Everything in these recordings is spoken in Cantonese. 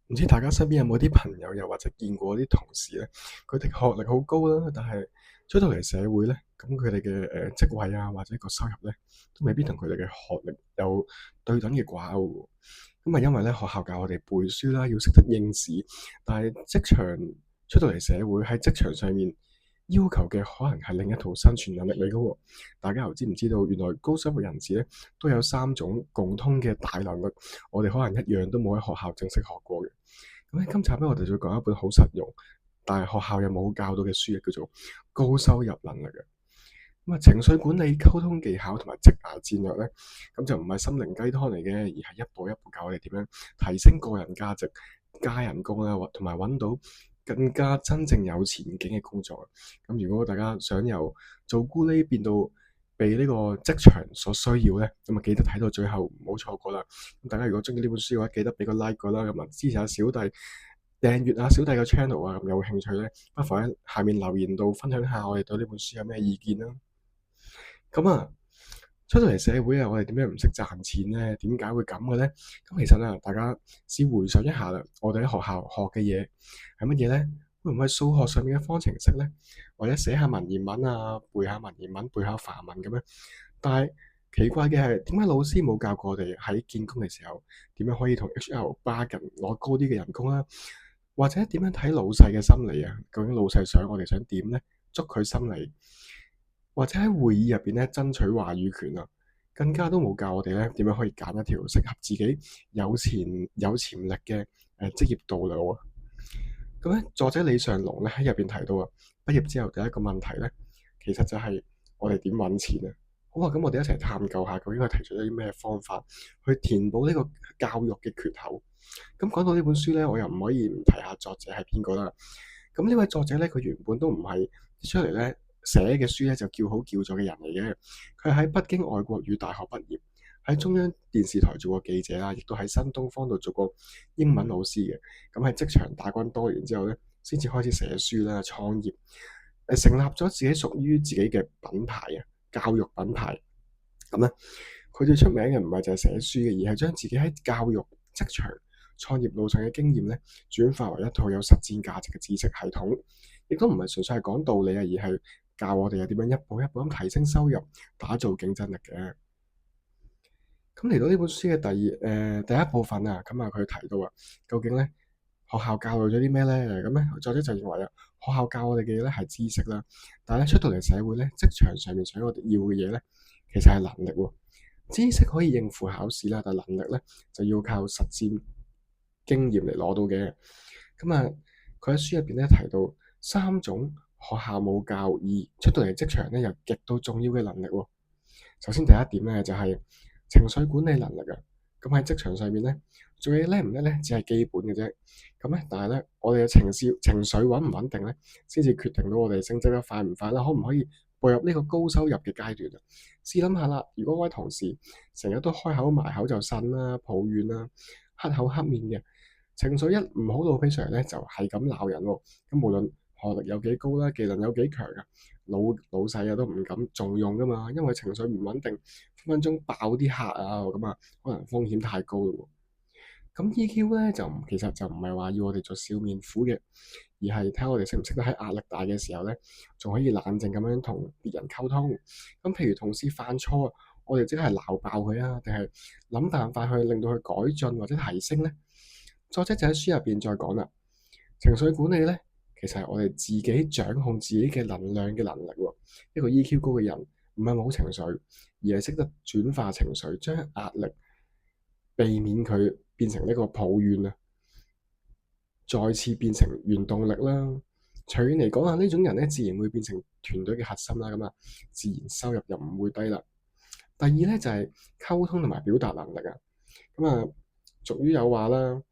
唔知大家身邊有冇啲朋友，又或者見過啲同事咧，佢哋學歷好高啦，但係出到嚟社會咧，咁佢哋嘅職位啊，或者個收入咧，都未必同佢哋嘅學歷有對等嘅掛鈎喎。咁啊，因為咧學校教我哋背書啦，要識得應試，但係職場出到嚟社會喺職場上面要求嘅可能係另一套生存能力嚟嘅喎。大家又知唔知道，原來高收入人士咧都有3種共通嘅大能力，我哋可能一樣都冇喺學校正式學過嘅。咁喺今集咧，我哋就講一本好實用，但係學校又冇教到嘅書，叫做高收入能力嘅。咁啊，情緒管理、溝通技巧同埋職涯戰略咧，咁就唔係心靈雞湯嚟嘅，而係一步一步教我哋點樣提升個人價值、加人工啦，同埋揾到更加真正有前景嘅工作。咁如果大家想由做咕喱變到被呢個職場所需要咧，咁啊記得睇到最後，唔好錯過啦。咁大家如果中意呢本書嘅話，記得俾個 like 個啦，咁啊支持下小弟，訂閱下小弟嘅 channel 啊。咁有興趣咧，不妨喺下面留言度分享下我哋對呢本書有咩意見啦。咁啊，出到嚟社會啊，我哋點樣唔識賺錢咧？點解會咁嘅咧？咁其實啊，大家試回想一下啦，我哋喺學校學嘅嘢係乜嘢咧？會唔會係數學上面嘅方程式咧？或者寫下文言文啊，背下文言文，背下範文咁樣？但係奇怪嘅係，點解老師冇教過我哋喺見工嘅時候點樣可以同 HR bargain 攞高啲嘅人工啦？或者點樣睇老細嘅心理啊？究竟老細想我哋想點咧？捉佢心理，或者喺會議入邊咧爭取話語權啊，更加都冇教我哋咧點樣可以揀一條適合自己有潛力嘅職業道路啊。咁咧，作者李尚龍咧喺入邊提到啊，畢業之後第一個問題咧，其實就係我哋點揾錢啊。好啊，咁我哋一齊探究下，究竟佢提出咗啲咩方法去填補呢個教育嘅缺口。咁講到呢本書咧，我又唔可以唔提下作者係邊個啦。咁呢位作者咧，佢原本都唔係出嚟咧寫嘅書咧就叫好叫座嘅人嚟嘅。佢係喺北京外國語大學畢業，喺中央電視台做過記者啦，亦都喺新東方度做過英文老師嘅。咁喺職場打滾多年之後咧，先至開始寫書啦，創業，成立咗自己屬於自己嘅品牌啊，教育品牌。咁咧，佢最出名嘅唔係就係寫書嘅，而係將自己喺教育、職場、創業路上嘅經驗咧，轉化為一套有實戰價值嘅知識系統，亦都唔係純粹係講道理啊，而係教我哋又點樣一步一步咁提升收入、打造競爭力嘅。咁嚟到呢本書嘅第一部分啊，咁啊佢提到啊，究竟咧學校教育咗啲咩咧？咁咧作者就認為啊，學校教我哋嘅嘢咧係知識啦，但係咧出到嚟社會咧，職場上面想我哋要嘅嘢咧，其實係能力喎。知識可以應付考試啦，但係能力咧就要靠實戰經驗嚟攞到嘅。咁啊，佢喺書入邊咧提到3種學校冇教而出到嚟職場咧又極度重要嘅能力喎。首先第一點咧就係情緒管理能力啊。咁喺職場上面咧，做嘢叻唔叻咧，只係基本嘅啫。咁咧，但係咧，我哋嘅情緒穩唔穩定咧，先至決定到我哋升職得快唔快啦，可唔可以步入呢個高收入嘅階段啊？試諗下啦，如果位同事成日都開口埋口就呻啦、抱怨啦、黑口黑面嘅，情緒一唔好到非常咧，就係咁鬧人喎。咁無論學歷有幾高啦，技能有幾強啊，老細啊都唔敢重用噶嘛，因為情緒唔穩定，分分鐘爆啲客啊，咁啊可能風險太高咯。咁 EQ 咧其實就唔係話要我哋做笑面虎嘅，而係睇我哋識唔識得喺壓力大嘅時候咧，仲可以冷靜咁樣同別人溝通。咁譬如同事犯錯啊，我哋即係鬧爆佢啊，定係諗辦法去令到佢改進或者提升咧？作者就喺書入邊再講啦，情緒管理咧，其實係我哋自己掌控自己嘅能量嘅能力喎。一個 EQ 高嘅人唔係冇情緒，而係識得轉化情緒，將壓力避免佢變成呢個抱怨啊，再次變成原動力啦。長遠嚟講啊，呢種人咧自然會變成團隊嘅核心啦，咁啊，自然收入又唔會低啦。第二咧就係溝通同埋表達能力啊。咁啊，俗語有話啦，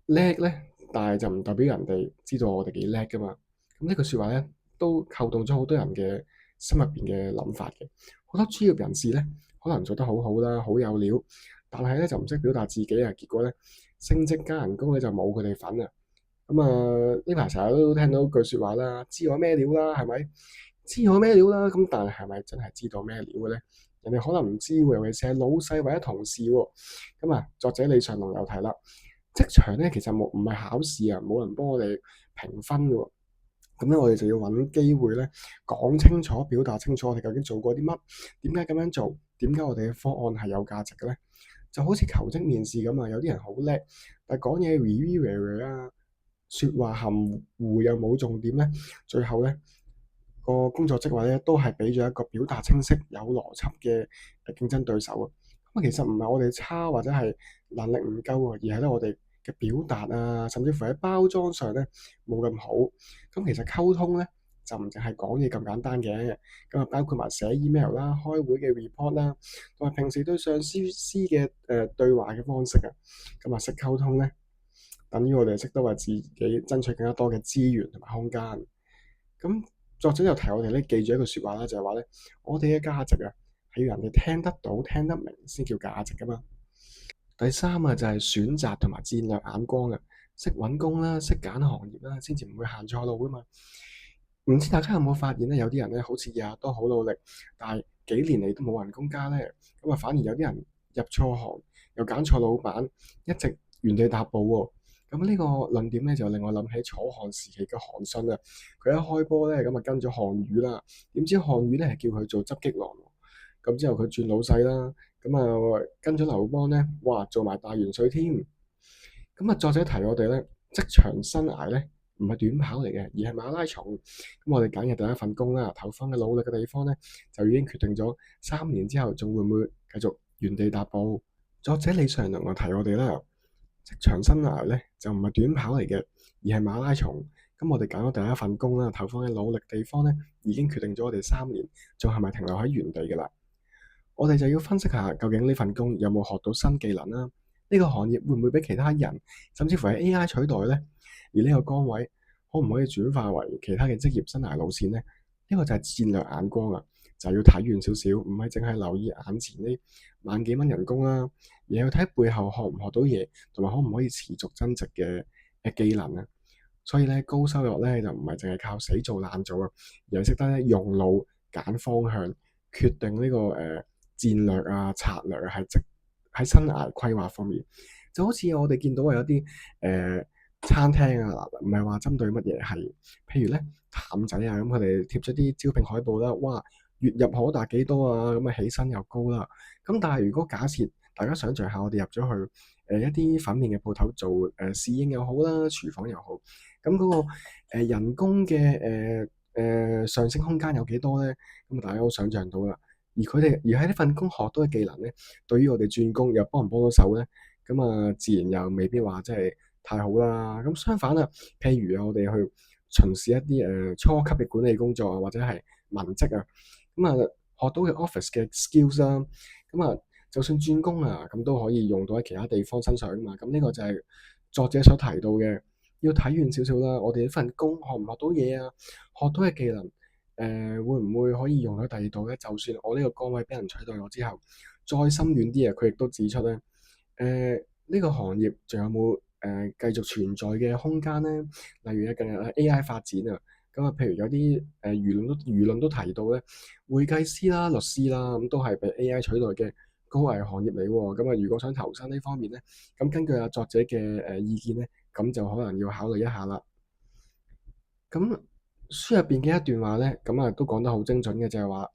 叻咧，但係就唔代表人哋知道我哋幾叻噶嘛。咁呢句説話咧，都扣動咗好多人嘅心入邊嘅諗法嘅。好多專業人士咧，可能做得好好啦，好有料，但係咧就唔識表達自己啊，結果咧升職加人工咧就冇佢哋份啊。咁啊，呢排成日都聽到句説話啦，知我咩料啦，係咪？知我咩料啦，咁但係係咪真係知道咩料嘅咧？人哋可能唔知喎，尤其是係老細或者同事喎。咁啊，作者李尚龍有提啦。職場咧其實唔係考試啊，冇人幫我哋評分嘅喎。咁咧，我哋就要揾機會咧，講清楚、表達清楚我哋究竟做過啲乜，點解咁樣做，點解我哋嘅方案係有價值嘅咧？就好似求職面試咁啊，有啲人好叻，但係講嘢 re 啊，説話含糊又冇重點咧，最後咧個工作職位咧都係俾咗一個表達清晰、有邏輯嘅競爭對手啊。咁啊，其實唔係我哋差或者係能力唔夠啊，而係咧我哋嘅表達啊，甚至乎喺包裝上咧冇咁好。咁其實溝通咧就唔淨係講嘢咁簡單嘅，咁啊包括埋寫 email 啦、開會嘅 report 啦，同埋平時對上司嘅對話嘅方式啊。咁啊識溝通咧，等於我哋識得為自己爭取更加多嘅資源同埋空間。咁作者又提我哋咧，記住一句説話啦，就係話咧，我哋嘅價值啊係要人哋聽得到、聽得明先叫價值噶嘛。第三啊，就係選擇同埋戰略眼光啊，識揾工啦，識揀行業啦，先至唔會行錯路噶嘛。唔知大家有冇發現咧？有啲人咧好似日日都好努力，但係幾年嚟都冇人工加咧。咁啊，反而有啲人入錯行，又揀錯老闆，一直原地踏步喎。咁呢個論點咧就令我諗起楚漢時期嘅韓信啊。佢一開波咧咁啊跟咗項羽啦，點知項羽咧係叫佢做執戟郎喎。咁之後佢轉老細啦，咁啊跟咗劉邦咧，哇做埋大元帥添。咁啊，作者提我哋咧，職場生涯咧唔係短跑嚟嘅，而係馬拉松。咁我哋揀嘅第一份工啦，投放嘅努力嘅地方咧，就已經決定咗3年之後仲會唔會繼續原地踏步。作者李尚龍啊提我哋啦，職場生涯咧就唔係短跑嚟嘅，而係馬拉松。咁我哋揀咗第一份工啦，投放嘅努力地方咧，已經決定咗我哋3年仲係咪停留喺原地㗎啦。我哋就要分析下究竟呢份工有冇學到新技能啦，呢個行業會唔會俾其他人甚至乎係 AI 取代呢？而呢個崗位可唔可以轉化為其他嘅職業生涯路線呢？呢個就係戰略眼光啊，就係要睇遠少少，唔係淨係留意眼前呢萬幾蚊人工啦，而係要睇背後學唔學到嘢，同埋可唔可以持續增值嘅技能啊。所以咧，高收入咧就唔係淨係靠死做爛做啊，而係識得咧用腦揀方向，決定呢個戰略啊、策略啊，喺生涯規劃方面，就好似我哋見到有啲餐廳啊，嗱唔係話針對乜嘢，係譬如咧譚仔啊，咁佢哋貼咗啲招聘海報啦，哇，月入可達幾多啊，咁啊起薪又高啦。咁但係如果假設大家想象下，我哋入咗去一啲粉麵嘅鋪頭做侍應又好啦，廚房又好，咁嗰個人工嘅上升空間有幾多咧？咁大家都想象到啦。而喺呢份工學到嘅技能咧，對於我哋轉工又幫唔幫到手咧？咁啊，自然又未必話真係太好啦。咁相反啊，譬如啊，我哋去從事一啲初級嘅管理工作啊，或者係文職啊，咁啊學到嘅 office 嘅 skills 啦，咁啊就算轉工啊，咁都可以用到喺其他地方身上啊嘛。咁呢個就係作者所提到嘅，要睇遠少少啦。我哋呢份工學唔學到嘢啊，學到嘅技能。會唔會可以用喺第二度咧？就算我呢個崗位俾人取代咗之後，再深遠啲啊，佢亦都指出咧，呢個行業仲有冇繼續存在嘅空間咧？例如近日 AI 發展啊，咁啊，譬如有啲輿論都提到咧，會計師啦、律師啦，咁都係被 AI 取代嘅高危行業嚟喎。咁啊，如果想投身呢方面咧，咁根據作者嘅意見咧，咁就可能要考慮一下啦。咁書入邊嘅一段話咧，咁啊都講得好精準嘅，就係話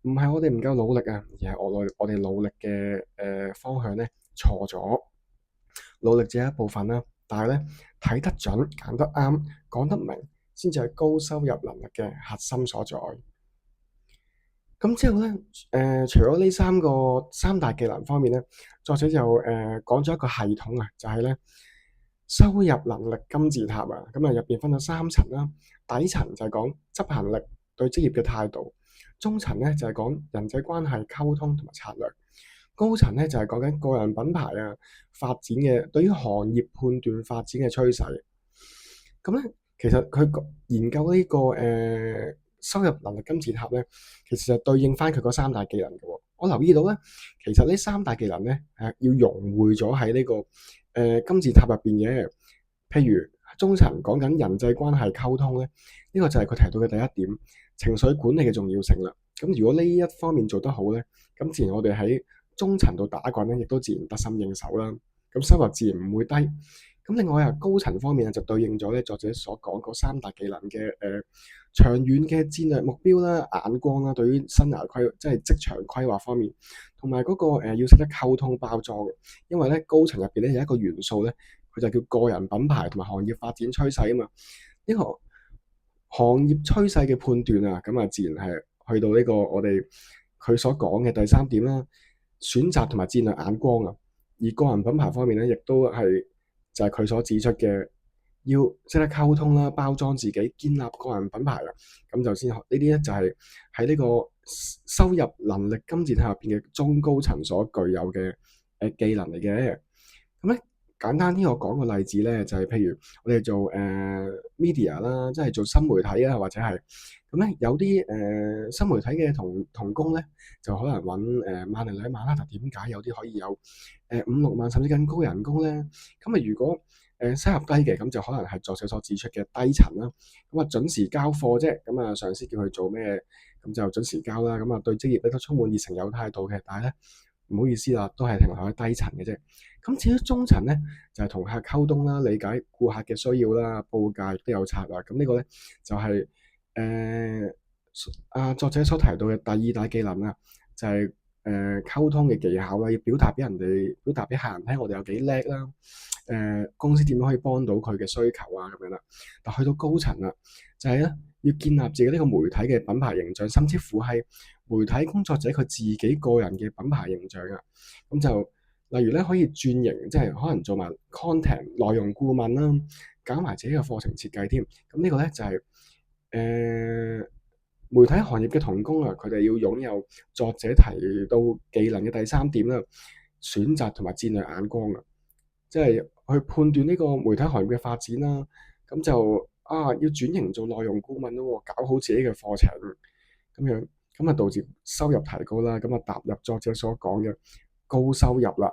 唔係我哋唔夠努力啊，而係我哋努力嘅方向咧錯咗。努力只係一部分啦，但係咧睇得準、揀得啱、講得明，先至係高收入能力嘅核心所在。咁之後咧，除咗呢三大技能方面咧，作者就講咗一個系統啊，就係咧收入能力金字塔啊。咁啊入邊分咗3層啦，底層就係講執行力對職業嘅態度，中層咧就係講人際關係溝通同埋策略，高層咧就係講緊個人品牌啊發展嘅對於行業判斷發展嘅趨勢。咁咧，其實佢研究呢個收入能力金字塔咧，其實就對應翻佢嗰三大技能嘅喎。我留意到咧，其實呢三大技能咧係要融匯咗喺呢個金字塔入邊嘅。譬如中層講緊人際關係溝通咧，呢個就係佢提到嘅第一點，情緒管理嘅重要性啦。咁如果呢一方面做得好咧，咁自然我哋喺中層度打滾咧，亦都自然得心應手啦。咁收入自然唔會低。咁另外啊，高層方面啊，就對應咗咧作者所講嗰三大技能嘅長遠嘅戰略目標啦、眼光啦，對於生涯即係職場規劃方面，同埋嗰個要識得溝通包裝嘅。因為咧高層入邊咧有一個元素咧，佢就叫個人品牌同埋行業發展趨勢啊嘛。呢個行業趨勢嘅判斷啊，咁啊自然係去到呢個我哋佢所講嘅第三點啦，選擇同埋戰略眼光啊。而個人品牌方面咧，亦都係就係佢所指出嘅，要識得溝通啦、包裝自己、建立個人品牌啊，咁就先學呢啲咧就係喺呢個收入能力金字塔入邊嘅中高層所具有嘅技能嚟嘅。咁咧簡單啲，我講個例子咧，就係譬如我哋做media 啦，即係做新媒體啊，或者係咁咧，有啲新媒體嘅同工咧，就可能揾萬零兩萬啦。但點解有啲可以有五六萬甚至更高人工咧？咁啊，如果收入低嘅，咁就可能係作者所指出嘅低層啦。咁啊，準時交貨啫。咁啊，上司叫佢做咩，咁就準時交啦。咁啊，對職業咧都充滿熱誠有態度嘅，但係咧唔好意思啦，都係停留喺低層嘅啫。咁至於中層咧，就係同客溝通啦，理解顧客嘅需要啦，報價亦都有策略。咁呢個咧就係作者所提到嘅第二大技能啊，就係溝通嘅技巧啦，要表達俾人哋，表達俾客人聽，我哋有幾叻啦。公司點樣可以幫到佢嘅需求啊咁樣啦。但去到高層啦，就係咧要建立自己呢個媒體嘅品牌形象，甚至乎係媒體工作者佢自己個人嘅品牌形象啊。咁就例如咧可以轉型，即係可能做埋 content 內容顧問啦，搞埋自己嘅課程設計添。咁呢個咧就係媒體行業嘅同工啊，佢哋要擁有作者提到技能嘅第三點啦，選擇同埋戰略眼光啊，即係去判斷呢個媒體行業嘅發展啦。咁就要轉型做內容顧問咯，搞好自己嘅課程咁樣，咁啊導致收入提高啦，咁啊踏入作者所講嘅高收入啦。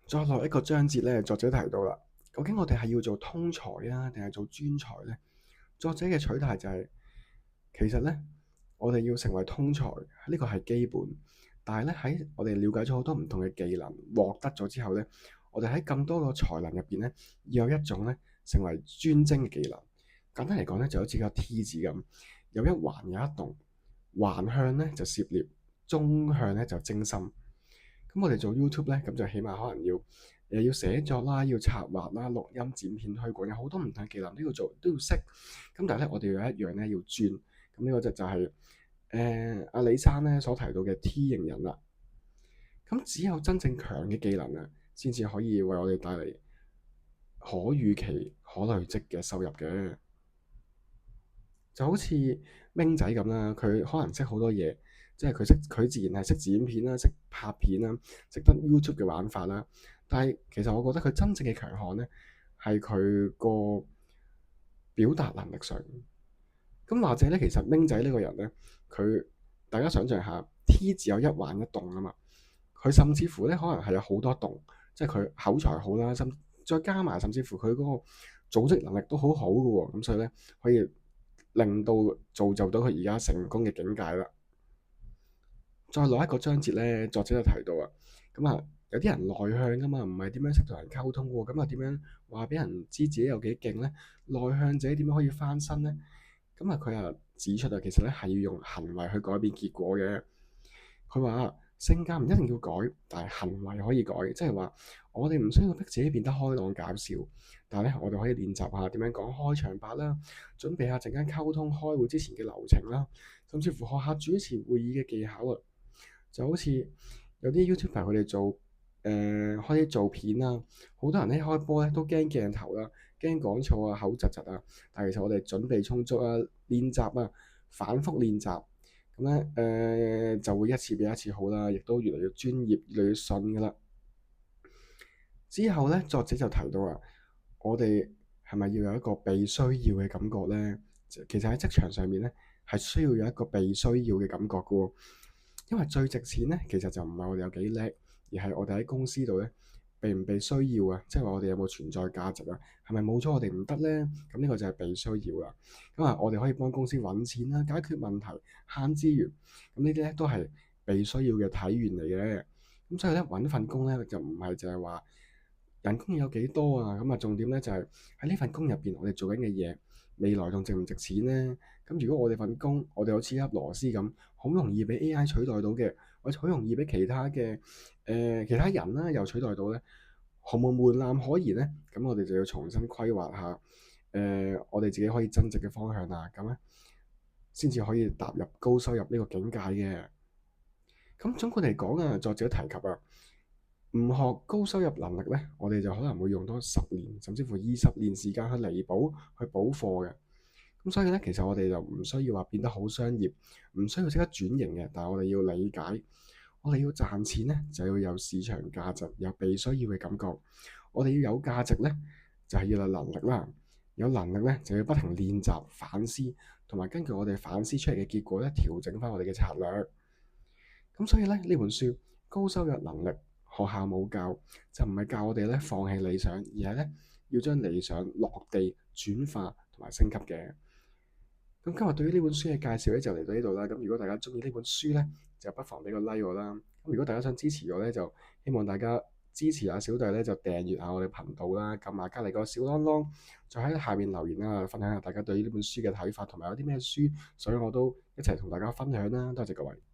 再落一個章節咧，作者提到啦，究竟我哋係要做通才啊，定係做專才咧？作者嘅取態就係，其實咧，我哋要成為通才，呢個係基本。但係咧，喺我哋了解咗好多唔同嘅技能，獲得咗之後咧，我哋喺咁多個才能入邊咧，要有一種咧成為專精嘅技能。簡單嚟講咧，就好似個 T 字咁，有一橫有一棟，橫向咧就涉獵，縱向咧就精深。咁我哋做 YouTube 咧，咁就起碼可能要寫作啦，要策劃啦，錄音、剪片、推廣，有好多唔同嘅技能都要做，都要識。咁但係咧，我哋有一樣咧要專。咁呢個就係阿李生咧所提到嘅 T 型人啦。咁只有真正強嘅技能啊，先至可以為我哋帶嚟可預期、可累積嘅收入嘅。就好似明仔咁啦，佢可能識好多嘢，即係佢自然係識剪片啦，識拍片啦，識得 YouTube 嘅玩法啦。但係其實我覺得佢真正嘅強項咧，係佢個表達能力上。咁或者咧，其實明仔呢個人咧，佢大家想象下 T 字有一橫一棟啊嘛，佢甚至乎咧可能係有好多棟，即係佢口才好啦，再加埋甚至乎佢嗰個組織能力都好好嘅喎，咁所以咧可以令到造就到佢而家成功嘅境界啦。再落一個章節咧，作者就提到啊，咁啊有啲人內向噶嘛，唔係點樣識同人溝通喎，咁啊點樣話俾人知自己有幾勁咧？內向者點樣可以翻身咧？咁啊，佢又指出啊，其實咧係要用行為去改變結果嘅。佢話性格唔一定要改，但係行為可以改，即係話我哋唔需要逼自己變得開朗搞笑，但係咧我哋可以練習下點樣講開場白啦，準備下陣間溝通開會之前嘅流程啦，甚至乎學下主持會議嘅技巧啊。就好似有啲 YouTuber 佢哋開始做片啊，好多人咧開波咧都驚鏡頭啦，驚講錯啊，口窒窒啊。但係其實我哋準備充足啊，練習啊，反覆練習，咁咧就會一次比一次好啦，亦都越嚟越專業，越嚟越順噶啦。之後咧，作者就提到啊，我哋係咪要有一個被需要嘅感覺咧？其實喺職場上面咧，係需要有一個被需要嘅感覺噶喎。因為最值錢咧，其實就唔係我哋有幾叻，而係我哋喺公司度咧被唔被需要啊，即係話我哋有冇存在價值啊？係咪冇咗我哋唔得咧？咁呢個就係被需要啦。咁啊，我哋可以幫公司揾錢啦，解決問題、慳資源。咁呢啲咧都係被需要嘅體現嚟嘅。咁所以咧揾份工咧就唔係淨係話人工有幾多啊？咁啊，重點咧就係喺呢份工入邊，我哋做緊嘅嘢，未來仲值唔值錢咧？咁如果我哋份工，我哋好似粒螺絲咁，好容易俾 AI 取代到嘅，或者好容易俾其他人啦又取代到咧，毫無門檻可言咧，咁我哋就要重新規劃下，我哋自己可以增值嘅方向啊，咁咧先至可以踏入高收入呢個境界嘅。咁總括嚟講啊，作者提及啊，唔學高收入能力咧，我哋就可能會用多10年，甚至乎20年時間去彌補、去補課嘅。咁所以咧，其實我哋就唔需要話變得好商業，唔需要即刻轉型嘅。但係我哋要理解，我哋要賺錢咧，就要有市場價值，有被需要嘅感覺。我哋要有價值咧，就係要有能力啦。有能力咧，就要不停練習、反思，同埋根據我哋反思出嚟嘅結果咧，調整翻我哋嘅策略。咁所以咧，呢本書高收入能力學校冇教，就唔係教我哋咧放棄理想，而係咧要將理想落地轉化同埋升級嘅。咁今日對於呢本書嘅介紹咧就嚟到呢度啦。咁如果大家中意呢本書咧，就不妨俾個 like 我啦。咁如果大家想支持我咧，就希望大家支持下小弟咧，就訂閱下我哋頻道啦，撳埋隔離個小啷啷，再喺下面留言啦，分享下大家對於呢本書嘅睇法，同埋有啲咩書，所以我都一齊同大家分享啦。多謝各位。